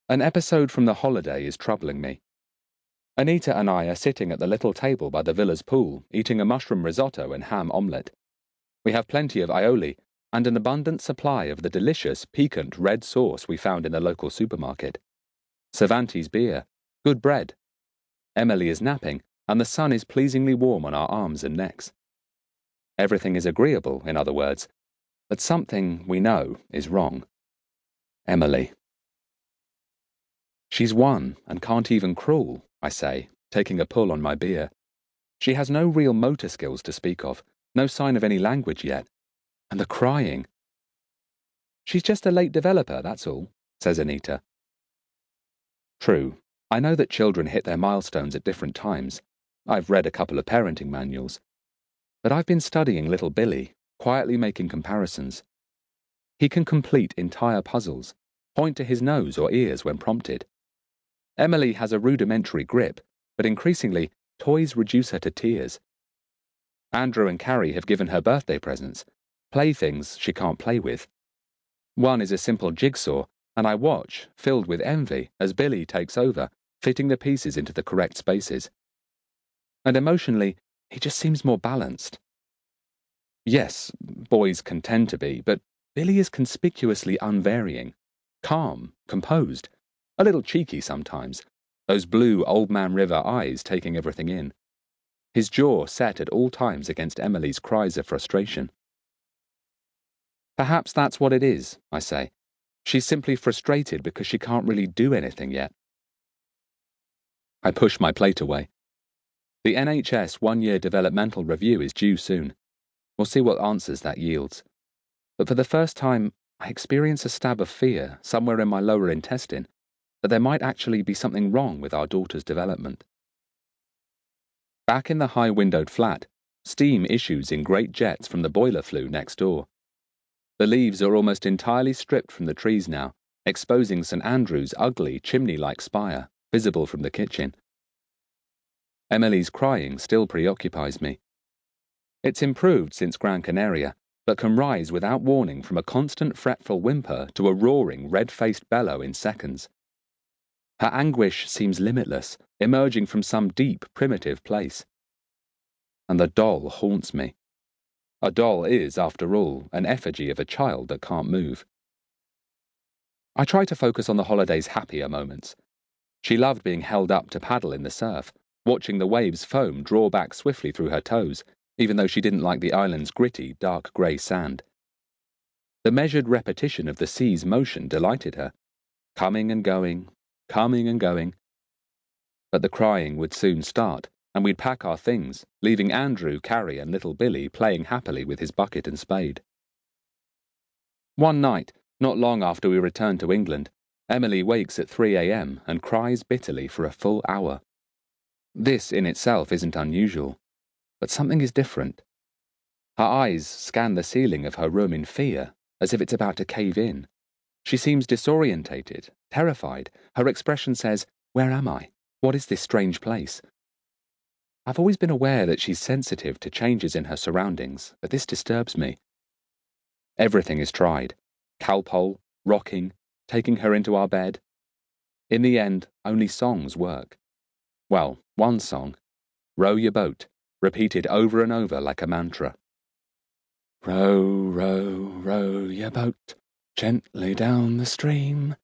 An episode from the holiday is troubling me. Anita and I are sitting at the little table by the villa's pool, eating a mushroom risotto and ham omelette. We have plenty of aioli and an abundant supply of the delicious, piquant red sauce we found in the local supermarket. Cervantes beer, good bread. Emily is napping, and the sun is pleasingly warm on our arms and necks. Everything is agreeable, in other words, but something, we know, is wrong. Emily. She's one and can't even crawl, I say, taking a pull on my beer. She has no real motor skills to speak of, no sign of any language yet. And the crying. She's just a late developer, that's all, says Anita. True, I know that children hit their milestones at different times. I've read a couple of parenting manuals. But I've been studying little Billy, quietly making comparisons. He can complete entire puzzles, point to his nose or ears when prompted. Emily has a rudimentary grip, but increasingly, toys reduce her to tears. Andrew and Carrie have given her birthday presents, playthings she can't play with. One is a simple jigsaw, and I watch, filled with envy, as Billy takes over, fitting the pieces into the correct spaces. And emotionally, he just seems more balanced. Yes, boys can tend to be, but Billy is conspicuously unvarying, calm, composed, a little cheeky sometimes, those blue Old Man River eyes taking everything in. His jaw set at all times against Emily's cries of frustration. Perhaps that's what it is, I say. She's simply frustrated because she can't really do anything yet. I push my plate away. The NHS one-year developmental review is due soon. We'll see what answers that yields. But for the first time, I experience a stab of fear somewhere in my lower intestine that there might actually be something wrong with our daughter's development. Back in the high-windowed flat, steam issues in great jets from the boiler flue next door. The leaves are almost entirely stripped from the trees now, exposing St. Andrew's ugly, chimney-like spire, visible from the kitchen. Emily's crying still preoccupies me. It's improved since Gran Canaria, but can rise without warning from a constant fretful whimper to a roaring, red-faced bellow in seconds. Her anguish seems limitless, emerging from some deep, primitive place. And the doll haunts me. A doll is, after all, an effigy of a child that can't move. I try to focus on the holiday's happier moments. She loved being held up to paddle in the surf, watching the waves' foam draw back swiftly through her toes, even though she didn't like the island's gritty, dark grey sand. The measured repetition of the sea's motion delighted her, coming and going, coming and going. But the crying would soon start, and we'd pack our things, leaving Andrew, Carrie, and little Billy playing happily with his bucket and spade. One night, not long after we returned to England, Emily wakes at 3 a.m. and cries bitterly for a full hour. This in itself isn't unusual, but something is different. Her eyes scan the ceiling of her room in fear, as if it's about to cave in. She seems disorientated, terrified. Her expression says, "Where am I? What is this strange place?" I've always been aware that she's sensitive to changes in her surroundings, but this disturbs me. Everything is tried. Calpol, rocking, taking her into our bed. In the end, only songs work. Well, one song, "Row Your Boat," repeated over and over like a mantra. Row, row, row your boat gently down the stream.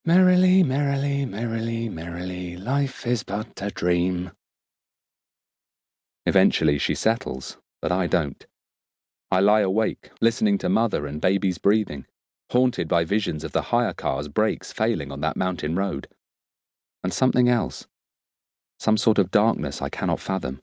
Merrily, merrily, merrily, merrily, life is but a dream. Eventually she settles, but I don't. I lie awake, listening to mother and baby's breathing, haunted by visions of the hire car's brakes failing on that mountain road. And something else. Some sort of darkness I cannot fathom.